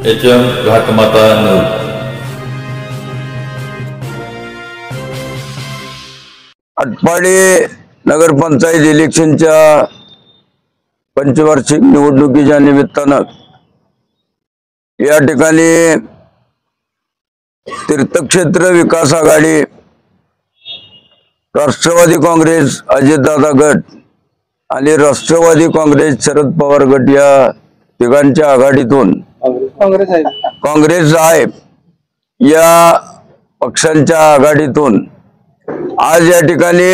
HM घाटमाता news. Atpadi नगरपंचायत इलेक्शनच्या पंचवार्षिक निवडणुकीच्या निमित्तानं या ठिकाणी तीर्थक्षेत्र विकास आघाडी, राष्ट्रवादी काँग्रेस अजितदादा गट आणि राष्ट्रवादी काँग्रेस शरद पवार गट या तिघांच्या आघाडीतून काँग्रेस आहे या पक्षांच्या आघाडीतून आज या ठिकाणी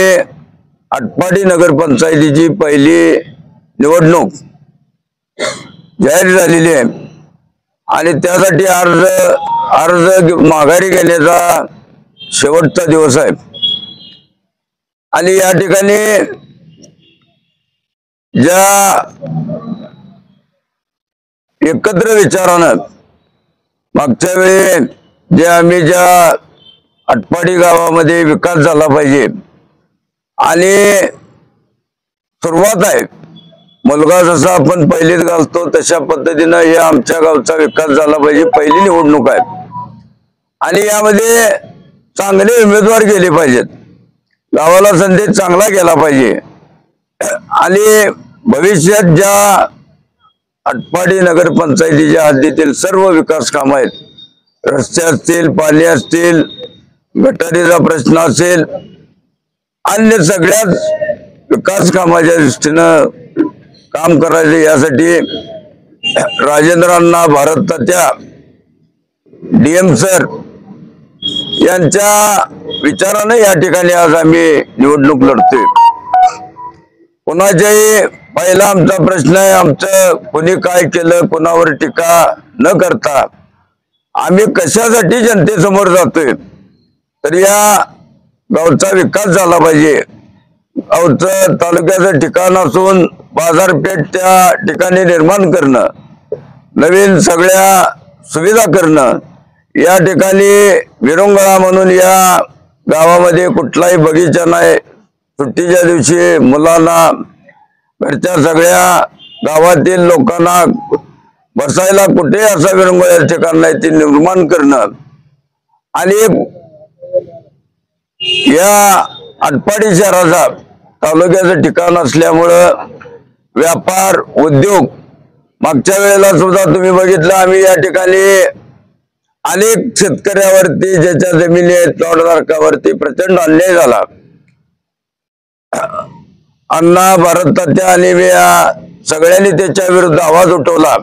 आटपाडी नगरपंचायतीची पहिली निवडणूक जाहीर झालेली आहे आणि त्यासाठी अर्ज माघारी घेण्याचा शेवटचा दिवस आहे। आणि या ठिकाणी ज्या एकत्र विचारानं मागच्या वेळी ज्या आटपाडी गावामध्ये विकास झाला पाहिजे आणि सुरुवात आहे, मुलगा जसा आपण पहिलीच घालतो तशा पद्धतीनं हे आमच्या गावचा विकास झाला पाहिजे, पहिली निवडणूक आहे आणि यामध्ये चांगले उमेदवार गेले पाहिजेत, गावाला संदेश चांगला गेला पाहिजे आणि भविष्यात ज्या आटपाडी नगरपंचायतीच्या हद्दीतील सर्व विकास कामं आहेत, रस्ते असतील, पाणी असतील, गटारीचा प्रश्न असेल, अन्य सगळ्याच विकास कामाच्या दृष्टीनं काम करायचे यासाठी राजेंद्रांना भारत तात्या DM सर यांच्या विचारानं या ठिकाणी आज आम्ही निवडणूक लढतोय। कोणाच्याही पहिला आमचा प्रश्न आहे, आमचं कोणी काय केलं कोणावर टीका न करता आम्ही कशासाठी जनतेसमोर जातोय, तर या गावचा विकास झाला पाहिजे। गावचं तालुक्याचं ठिकाण असून बाजारपेठ त्या ठिकाणी निर्माण करणं, नवीन सगळ्या सुविधा करणं, या ठिकाणी विरंगुळा म्हणून या गावामध्ये कुठलाही बगीचा नाही, सुट्टीच्या दिवशी मुलांना घरच्या सगळ्या गावातील लोकांना बसायला कुठे असा विरंगुळ्याचं ठिकाण नाही ते निर्माण करणं आणि या आटपाडी शहराचा तालुक्याचं ठिकाण असल्यामुळं व्यापार उद्योग मागच्या वेळेला सुद्धा तुम्ही बघितलं, आम्ही या ठिकाणी अनेक शेतकऱ्यावरती ज्याच्या जमिनी आहेत प्लॉटधारकावरती प्रचंड अन्याय झाला। अण्णा भारत तात्या आणि सगळ्यांनी त्याच्या विरुद्ध आवाज उठवला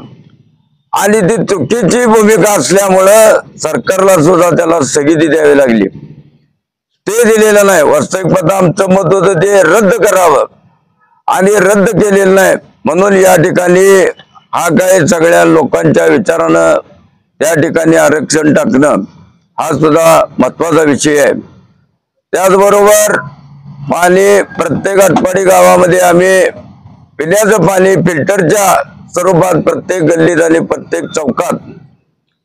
आणि ती चुकीची भूमिका असल्यामुळं सरकारला सुद्धा त्याला स्थगिती द्यावी लागली, ते दिलेलं नाही। वास्तविक आमचं मत होतं ते रद्द करावं आणि रद्द केलेलं नाही, म्हणून या ठिकाणी हा काय सगळ्या लोकांच्या विचारानं त्या ठिकाणी आरक्षण टाकणं हा सुद्धा महत्वाचा विषय आहे। त्याचबरोबर पाणी प्रत्येक आटपाडी गावामध्ये आम्ही पिण्याचं पाणी फिल्टरच्या स्वरूपात प्रत्येक गल्लीत आणि प्रत्येक चौकात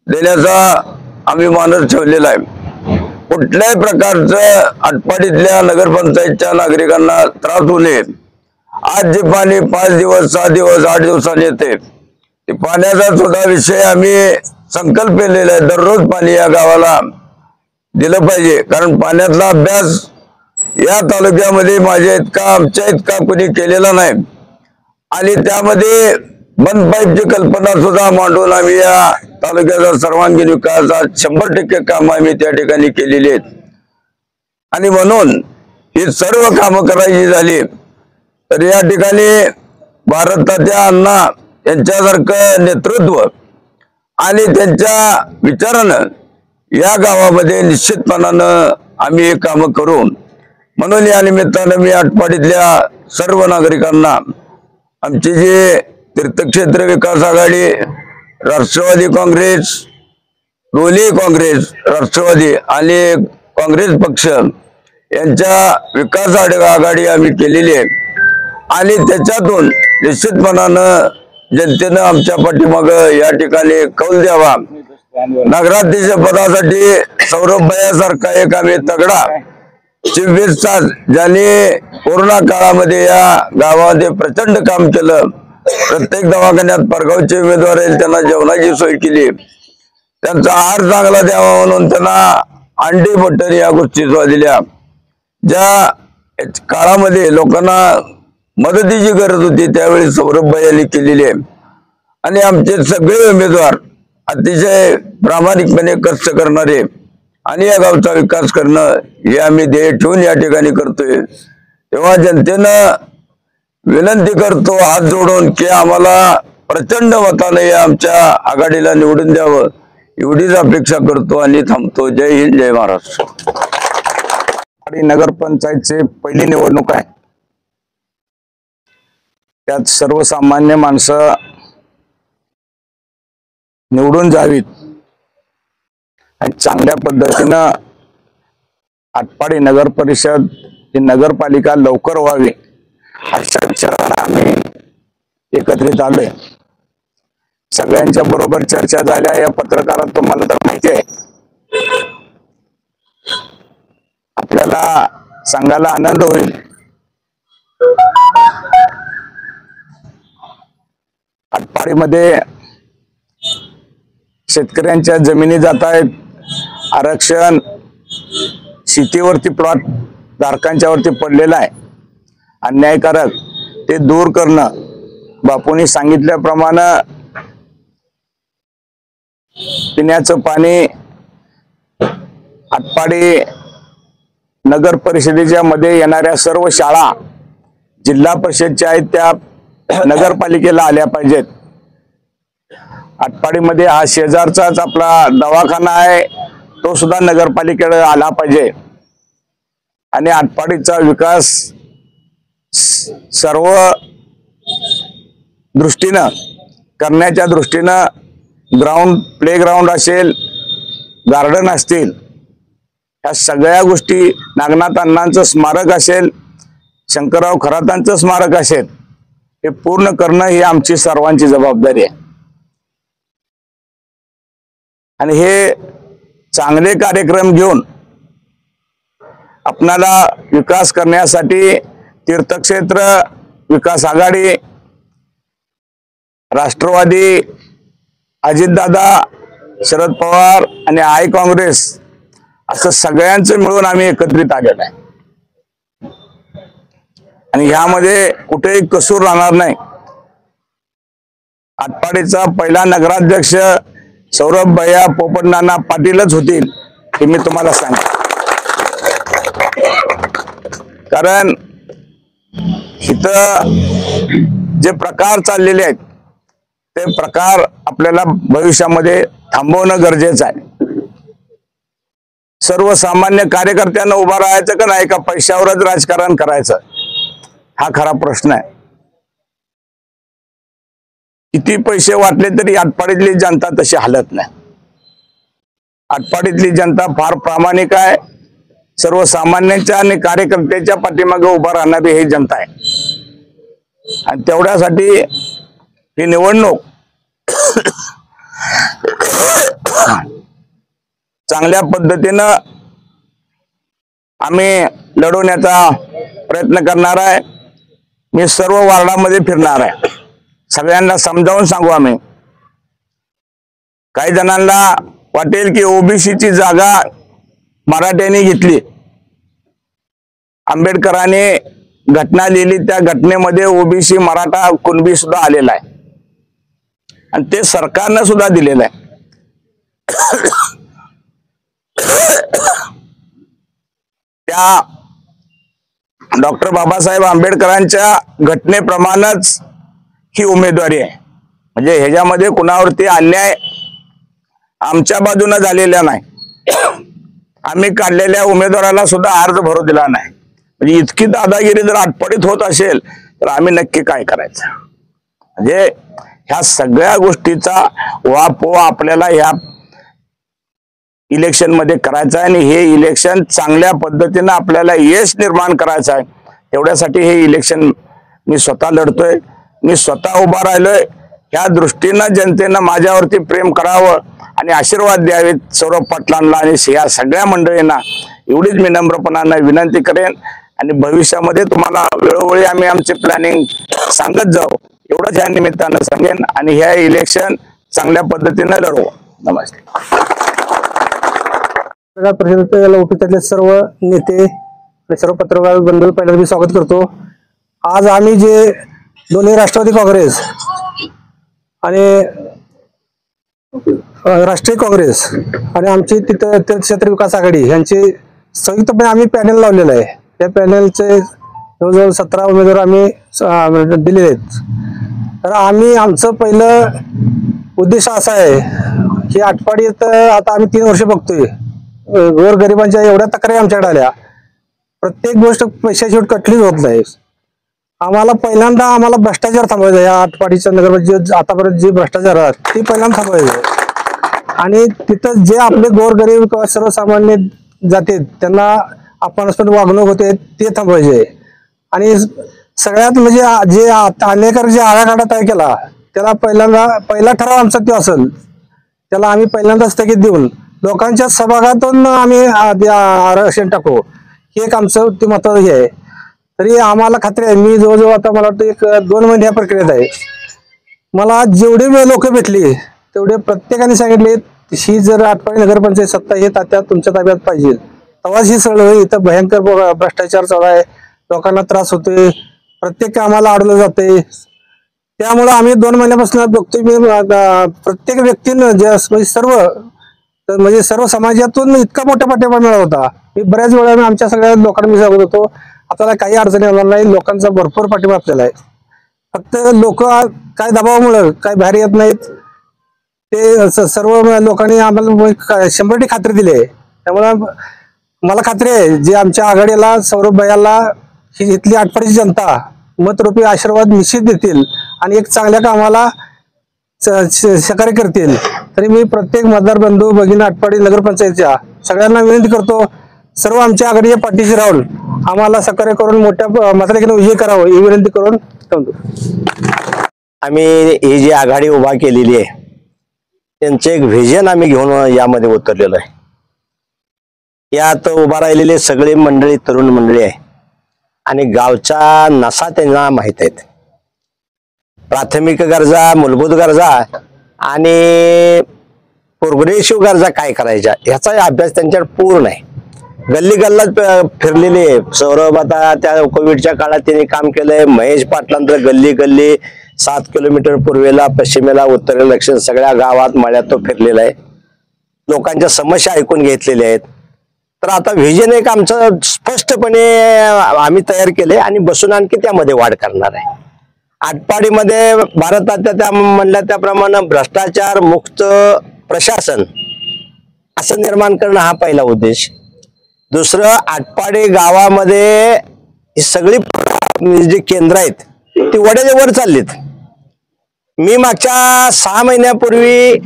देण्याचा आम्ही मानस ठेवलेला आहे। कुठल्याही प्रकारचं आटपाडीतल्या नगरपंचायतच्या नागरिकांना त्रास होऊ नये। आज जे पाणी 5 दिवस 6 दिवस 8 दिवसांनी येते, ते पाण्याचा सुद्धा विषय आम्ही संकल्प केलेला आहे, दररोज पाणी या गावाला दिलं पाहिजे, कारण पाण्यातला अभ्यास या तालुक्यामध्ये माझ्या इतका आमच्या इतका कोणी केलेला नाही आणि त्यामध्ये बंद पाईपची कल्पना सुद्धा मांडून आम्ही या तालुक्याचा सर्वांगीण विकास 100% काम आम्ही त्या ठिकाणी केलेली आहेत आणि म्हणून ही सर्व कामं करायची झाली तर या ठिकाणी भारत तात्या अण्णा यांच्यासारखं नेतृत्व आणि त्यांच्या विचारानं या गावामध्ये निश्चितपणानं आम्ही हे कामं करू, म्हणून या निमित्तानं मी आटपाडीतल्या सर्व नागरिकांना आमची जी तीर्थक्षेत्र विकास आघाडी, राष्ट्रवादी काँग्रेस, दोन्ही काँग्रेस राष्ट्रवादी आणि काँग्रेस पक्ष यांच्या विकास आघाडी आम्ही केलेली आहे आणि त्याच्यातून निश्चितपणानं जनतेनं आमच्या पाठीमागं या ठिकाणी कौल द्यावा। नगराध्यक्ष पदासाठी सौरभ भैयासारखा एक आम्ही तगडा चिव्वेज ज्यांनी कोरोना काळामध्ये या गावामध्ये प्रचंड काम केलं प्रत्येक दवाखान्यात परगावचे उमेदवार आहेत त्यांना जेवणाची सोय केली, त्यांचा आहार चांगला द्यावा म्हणून त्यांना अंडी मटण या गोष्टी दिल्या. ज्या काळामध्ये लोकांना मदतीची गरज होती त्यावेळी सौरभभाई यांनी केलेली आहे. आणि आमचे सगळे उमेदवार अतिशय प्रामाणिकपणे कष्ट करणारे आणि या गावचा विकास करणं हे आम्ही ध्येय ठेवून या ठिकाणी करतोय. तेव्हा जनतेनं विनंती करतो हात जोडून की आम्हाला प्रचंड मताने या आमच्या आघाडीला निवडून द्यावं एवढीच अपेक्षा करतो आणि थांबतो. जय हिंद, जय महाराष्ट्र. आणि नगरपंचायतची पहिली निवडणूक आहे. त्यात सर्वसामान्य माणसं निवडून जावीत आणि चांगल्या पद्धतीनं आटपाडी नगर परिषद ही नगरपालिका लवकर व्हावी अशा विचाराने आम्ही एकत्रित आलोय. सगळ्यांच्या बरोबर चर्चा झाल्या. या पत्रकारात तुम्हाला तर माहिती आहे, आपल्याला सांगायला आनंद होईल, आटपाडीमध्ये शेतकऱ्यांच्या जमिनी जात आहेत, आरक्षण शेतीवरती प्लॉट धारकांच्यावरती पडलेलं आहे, अन्यायकारक ते दूर करणं. बापूंनी सांगितल्याप्रमाणे पिण्याचं पाणी आटपाडी नगर परिषदेच्या मध्ये येणाऱ्या सर्व शाळा जिल्हा परिषदच्या आहेत त्या नगरपालिकेला आल्या पाहिजेत. आटपाडीमध्ये हा शेजारचाच आपला दवाखाना आहे तो सुद्धा नगरपालिकेकडे आला पाहिजे. आणि आटपाडीचा विकास सर्व दृष्टीनं करण्याच्या दृष्टीनं प्ले ग्राउंड असेल, गार्डन असतील, ह्या सगळ्या गोष्टी, नागनाथ अण्णांचं स्मारक असेल, शंकरराव खरातांचं स्मारक असेल, हे पूर्ण करणं ही आमची सर्वांची जबाबदारी आहे. आणि हे चांगले कार्यक्रम घेऊन आपणाला विकास करण्यासाठी तीर्थक्षेत्र विकास आघाडी, राष्ट्रवादी, अजितदादा, शरद पवार आणि आय काँग्रेस असं सगळ्यांचं मिळून आम्ही एकत्रित आलेलो आहे. आणि ह्यामध्ये कुठेही कसूर राहणार नाही. आटपाडीचा पहिला नगराध्यक्ष सौरभ भैया पोपटनाना पाटीलच होतील हे मी तुम्हाला सांगतो. कारण इथं जे प्रकार चाललेले आहेत ते प्रकार आपल्याला भविष्यामध्ये थांबवणं गरजेचं आहे. सर्वसामान्य कार्यकर्त्यांना उभा राहायचं का नाही, का पैशावरच राजकारण करायचं, हा खरा प्रश्न आहे. किती पैसे वाटले तरी आटपाडीतली जनता तशी हालत नाही. आटपाडीतली जनता फार प्रामाणिक आहे. सर्वसामान्यांच्या आणि कार्यकर्त्याच्या पाठीमागे उभा राहणारी ही जनता आहे. आणि तेवढ्यासाठी ही निवडणूक चांगल्या पद्धतीनं आम्ही लढवण्याचा प्रयत्न करणार आहे. मी सर्व वार्डामध्ये फिरणार आहे. सगळ्यांना समजावून सांगू आम्ही. काही जणांना वाटेल की ओबीसीची जागा मराठ्यांनी घेतली, आंबेडकरांनी घटना लिहिली, त्या घटनेमध्ये ओबीसी, मराठा, कुणबी सुद्धा आलेला आहे आणि ते सरकारनं सुद्धा दिलेलं आहे. त्या डॉक्टर बाबासाहेब आंबेडकरांच्या घटनेप्रमाणेच ही उमेदवारी आहे. म्हणजे ह्याच्यामध्ये कुणावरती अन्याय आमच्या बाजूने झालेला नाही. आम्ही काढलेल्या उमेदवाराला सुद्धा अर्ज भरू दिला नाही. म्हणजे इतकी दादागिरी जर आटपाडीत होत असेल तर आम्ही नक्की काय करायचं. म्हणजे ह्या सगळ्या गोष्टीचा वापो आपल्याला ह्या इलेक्शन मध्ये करायचं आहे. आणि हे इलेक्शन चांगल्या पद्धतीने आपल्याला यश निर्माण करायचं आहे. एवढ्यासाठी हे इलेक्शन मी स्वतः लढतोय, मी स्वतः उभा राहिलोय. ह्या दृष्टीनं जनतेनं माझ्यावरती प्रेम करावं आणि आशीर्वाद द्यावेत सौरभ पाटलांना आणि या सगळ्या मंडळींना एवढीच मी नम्रपणाने विनंती करेन. आणि भविष्यामध्ये तुम्हाला वेळोवेळी आम्ही आमचे प्लॅनिंग सांगत जाऊ एवढंच या निमित्तानं सांगेन आणि ह्या इलेक्शन चांगल्या पद्धतीने लढवू. नमस्ते. पत्रकार परिषदेला उपस्थित सर्व नेते आणि सर्व पत्रकार बंधू पहिल्यांदा मी स्वागत करतो. आज आम्ही जे दोन्ही राष्ट्रवादी काँग्रेस आणि राष्ट्रीय काँग्रेस आणि आमची तिथं तीर्थक्षेत्र विकास आघाडी यांची संयुक्तपणे आम्ही पॅनल लावलेलं आहे. त्या पॅनलचे जवळजवळ 17 उमेदवार आम्ही दिलेले आहेत. तर आम्ही आमचं पहिलं उद्देश असा आहे की आटपाडीत आता आम्ही 3 वर्ष बघतोय गोरगरिबांच्या एवढ्या तक्रारी आमच्याकडे आल्या. प्रत्येक गोष्ट पैशाची कटलीच होत नाही. आम्हाला भ्रष्टाचार थांबवायचा आहे. या आटपाडीच्या नगरमध्ये आतापर्यंत जे भ्रष्टाचार आहेत ते पहिल्यांदा थांबवायचे आहे आणि तिथं जे आपले गोरगरीब किंवा सर्वसामान्य जाते त्यांना अपमानास्पद वागणूक होते ते थांबवायचे आहे. आणि सगळ्यात म्हणजे जे अनेकर जे आळागाडा तयार केला त्याला पहिला ठराव आमचा तो असेल त्याला आम्ही पहिल्यांदा स्थगित देऊन लोकांच्या सहभागातून आम्ही आरक्षण टाकू हे एक आमचं ते महत्त्वाचं हे आहे. तरी आम्हाला खात्री आहे मी जवळजवळ आता मला वाटतं 1-2 महिने या प्रक्रियेत आहे. मला जेवढे लोक भेटली तेवढे प्रत्येकाने सांगितले ही जर आटपाडी नगरपंचायत सत्ता हे तात्या तुमच्या ताब्यात पाहिजे तेव्हाच ही सगळं होईल. इथं भयंकर भ्रष्टाचार चालू आहे. लोकांना त्रास होतोय. प्रत्येक कामाला अडवलं जाते. त्यामुळे आम्ही 2 महिन्यापासून बघतोय मी प्रत्येक व्यक्तीनं म्हणजे सर्व समाजातून इतका मोठा पाठिंबा मिळत होता. मी बऱ्याच वेळा आमच्या सगळ्या लोकांना मी सांगत होतो आपल्याला काही अडचणी येणार नाही. लोकांचा भरपूर पाठिंबा आपल्याला आहे. फक्त लोक काय दबावामुळे काय बाहेर येत नाहीत. ते सर्व लोकांनी आम्हाला 100% खात्री दिली आहे. त्यामुळे मला खात्री आहे जे आमच्या आघाडीला सौरभ भैयाला ही इथली आटपाडीची जनता मतरूपी आशीर्वाद निश्चित देतील आणि एक चांगल्या कामाला सहकार्य करतील. तरी मी प्रत्येक मतदार बंधू भगिनी आटपाडी नगरपंचायतच्या सगळ्यांना विनंती करतो सर्व आमच्या आघाडीच्या पाठीशी राहून आम्हाला सहकार्य करून मोठ्या मताधिक्याने विजय करावं ही विनंती करून थांबतो. आम्ही ही जी आघाडी उभा केलेली आहे त्यांचे एक व्हिजन आम्ही घेऊन यामध्ये उतरलेलो आहे. यात उभा राहिलेले सगळे मंडळी तरुण मंडळी आहे आणि गावचा नसा त्यांना माहित आहेत. प्राथमिक गरजा मूलभूत गरजा आणि प्रोग्रेसिव्ह गरजा काय करायच्या ह्याचा अभ्यास त्यांच्याकडे पूर्ण आहे. गल्ली गल्ला फिरलेले सौरभ आता त्या कोविडच्या काळात त्यांनी काम केलंय. महेश पाटलांतर गल्ली गल्ली 7 किलोमीटर पूर्वेला पश्चिमेला उत्तरेला दक्षिण सगळ्या गावात मळ्यात तो फिरलेला आहे. लोकांच्या समस्या ऐकून घेतलेल्या आहेत. तर आता व्हिजन एक आमचं स्पष्टपणे आम्ही तयार केले आणि बसून आणखी त्यामध्ये वाढ करणार आहे. आटपाडीमध्ये भारताच्या त्या म्हणल्या त्याप्रमाणे भ्रष्टाचार मुक्त प्रशासन असं निर्माण करणं हा पहिला उद्देश. दुसरं आटपाडी गावामध्ये ही सगळी जी केंद्र आहेत ती वड्याच्या वर चाललीत. मी मागच्या 6 महिन्यापूर्वी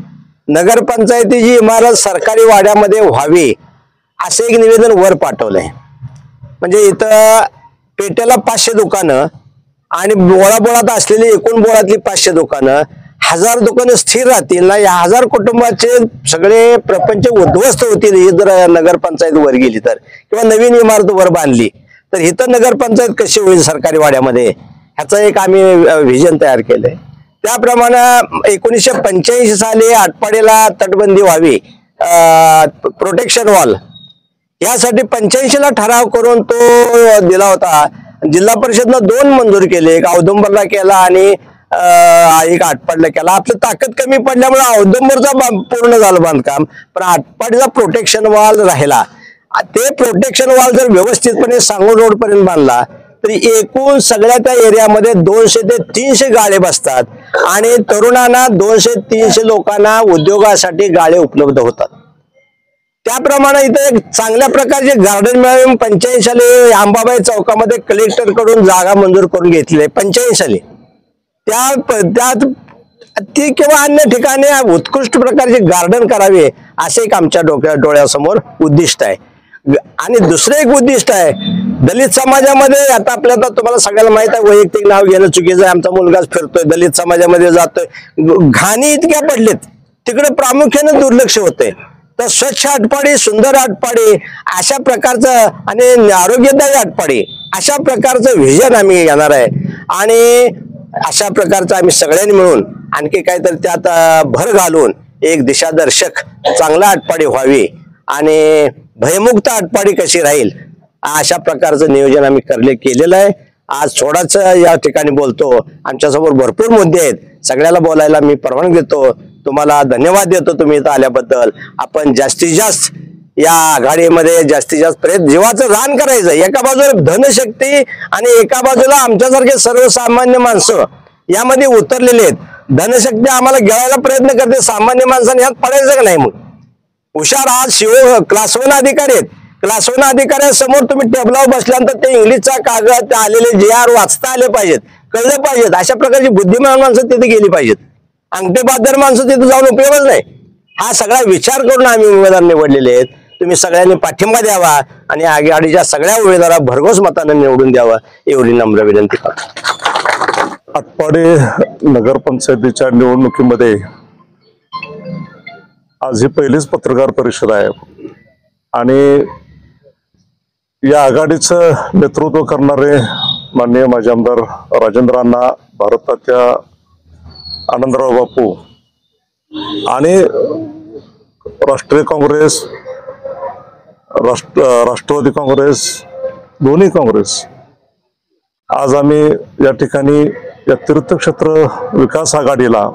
नगरपंचायतीची इमारत सरकारी वाड्यामध्ये व्हावी असे एक निवेदन वर पाठवलंय. म्हणजे इथं पेट्याला 500 दुकानं आणि बोळाबोळात असलेली एकूण बोळातली 500 दुकानं 1000 दुकानं स्थिर राहतील ना. या 1000 कुटुंबाचे सगळे प्रपंच उद्ध्वस्त होतील ही जर नगरपंचायत वर गेली तर किंवा नवीन इमारत वर बांधली तर इथं नगरपंचायत कशी होईल सरकारी वाड्यामध्ये ह्याचं एक आम्ही व्हिजन तयार केलंय. त्याप्रमाणे 1985 साली आटपाडीला तटबंदी व्हावी प्रोटेक्शन वॉल यासाठी 85ला ठराव करून तो दिला होता. जिल्हा परिषदनं 2 मंजूर केले. एक औदुंबरला केला आणि एक आटपाडीला केला. आपली ताकद कमी पडल्यामुळे औदुंबरचा पूर्ण झालं बांधकाम पण आटपाडीचा प्रोटेक्शन वॉल राहिला. ते प्रोटेक्शन वॉल जर व्यवस्थितपणे सांगोल रोड पर्यंत बांधला तरी एकूण सगळ्या त्या एरियामध्ये 200 ते 300 गाळे बसतात आणि तरुणांना 200-300 लोकांना उद्योगासाठी गाळे उपलब्ध होतात. त्याप्रमाणे इथे एक चांगल्या प्रकारचे गार्डन मिळावे. 85 साली अंबाबाई चौकामध्ये कलेक्टर कडून जागा मंजूर करून घेतली आहे 85 साली. त्यात ती किंवा अन्य ठिकाणी उत्कृष्ट प्रकारचे गार्डन करावे असे एक आमच्या डोळ्यासमोर उद्दिष्ट आहे. आणि दुसरं एक उद्दिष्ट आहे दलित समाजामध्ये. आता आपल्याला तुम्हाला सगळ्याला माहित आहे वैयक्तिक नाव घेणं चुकीचं आहे. आमचा मुलगाच फिरतोय दलित समाजामध्ये जातोय. घाणी इतक्या पडलेत तिकडे प्रामुख्याने दुर्लक्ष होते. तर स्वच्छ आटपाडी सुंदर आटपाडी अशा प्रकारचं आणि आरोग्यदायी आटपाडी अशा प्रकारचं व्हिजन आम्ही घेणार आहे. आणि अशा प्रकारचं आम्ही सगळ्यांनी मिळून आणखी काहीतरी त्यात भर घालून एक दिशादर्शक चांगला आटपाडी व्हावी आणि भयमुक्त आटपाडी कशी राहील अशा प्रकारचं नियोजन आम्ही केलेलं आहे. आज थोडाच या ठिकाणी बोलतो. आमच्यासमोर भरपूर मुद्दे आहेत. सगळ्याला बोलायला मी परवानगी देतो. तुम्हाला धन्यवाद देतो तुम्ही इथं आल्याबद्दल. आपण जास्तीत जास्त या आघाडीमध्ये जास्तीत जास्त प्रयत्न जीवाचं रान करायचं. एका बाजूला धनशक्ती आणि एका बाजूला आमच्यासारखे सर्वसामान्य माणसं यामध्ये उतरलेले आहेत. धनशक्ती आम्हाला गिळायला प्रयत्न करते. सामान्य माणसाने यात पडायचं का नाही? मग हुशार आज क्लास 1 अधिकारी आहेत. क्लास 1 अधिकाऱ्यासमोर तुम्ही टेबलावर बसल्यानंतर ते इंग्लिशचा कागद ते आलेले JR वाचता आले पाहिजेत, कळले पाहिजेत. अशा प्रकारची बुद्धिमान माणसं तिथे गेली पाहिजेत. अंगठेबहाद्दर माणसं तिथे जाऊन उपयोगच नाही. हा सगळा विचार करून आम्ही उमेदवार निवडलेले आहेत. तुम्ही सगळ्यांनी पाठिंबा द्यावा आणि आघाडीच्या सगळ्या उमेदवारांना भरघोस मताने निवडून द्यावा एवढी नम्र विनंती करतो. आटपाडी नगरपंचायतीच्या निवडणुकीमध्ये आज ही पहिलीच पत्रकार परिषद आहे आणि या आघाडीचं नेतृत्व करणारे माननीय माजी आमदार राजेंद्र अण्णा, भारततात्या आनंदराव बापू आणि राष्ट्रीय काँग्रेस, राष्ट्रवादी काँग्रेस, दोन्ही काँग्रेस, आज आम्ही या ठिकाणी या तीर्थक्षेत्र विकास आघाडीला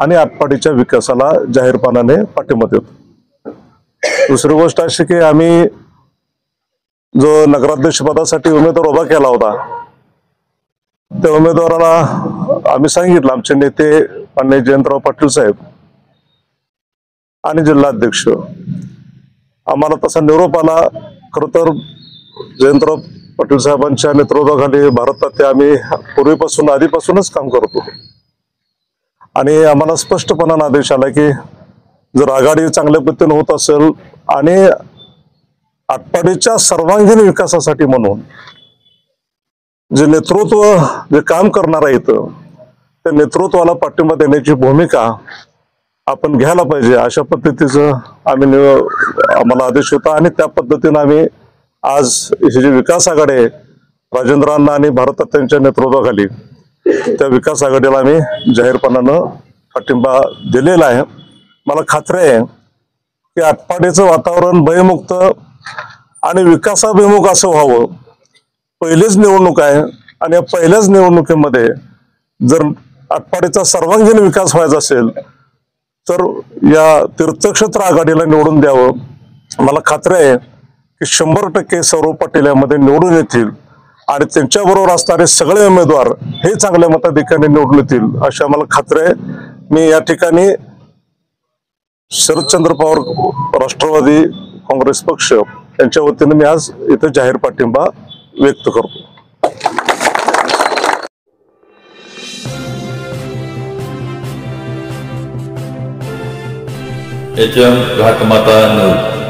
आणि आटपाडीच्या विकासाला जाहीरपणाने पाठिंबा देतो. दुसरी गोष्ट अशी की आम्ही जो नगराध्यक्ष पदासाठी उमेदवार उभा केला होता त्या उमेदवाराला आम्ही सांगितलं, आमचे नेते माननीय जयंतराव पाटील साहेब आणि जिल्हाध्यक्ष, आम्हाला तसा निरोप आला. खरं तर जयंतराव पाटील साहेबांच्या नेतृत्वाखाली भारततात्या आम्ही पूर्वीपासून आधीपासूनच काम करत होतो आणि आम्हाला स्पष्टपणाने आदेश आला की जर आघाडी चांगल्या पद्धतीने होत असेल आणि आटपाडीच्या सर्वांगीण विकासासाठी म्हणून जे नेतृत्व जे काम करणार आहे त्या नेतृत्वाला पाठिंबा देण्याची भूमिका आपण घ्यायला पाहिजे अशा पद्धतीचं आम्हाला आदेश होता आणि त्या पद्धतीने आम्ही आज ही जी विकास आघाडी आहे राजेंद्र अण्णा आणि भारततात्यांच्या नेतृत्वाखाली त्या विकास आघाडीला आम्ही जाहीरपणानं पाठिंबा दिलेला आहे. मला खात्री आहे की आटपाडीचं वातावरण भयमुक्त आणि विकासाभिमुख असं व्हावं. पहिलीच निवडणूक आहे आणि या पहिल्याच निवडणुकीमध्ये जर आटपाडीचा सर्वांगीण विकास व्हायचा असेल तर या तीर्थक्षेत्र आघाडीला निवडून द्यावं. मला खात्री आहे की 100% सौरभ पाटील यामध्ये निवडून येतील आणि त्यांच्याबरोबर असणारे सगळे उमेदवार हे चांगल्या मताधिक्याने निवडून येतील अशी आम्हाला खात्री आहे. मी या ठिकाणी शरदचंद्र पवार राष्ट्रवादी काँग्रेस पक्ष यांच्या वतीने मी आज इथे जाहीर पाठिंबा व्यक्त करतो. HM घाटमाता news.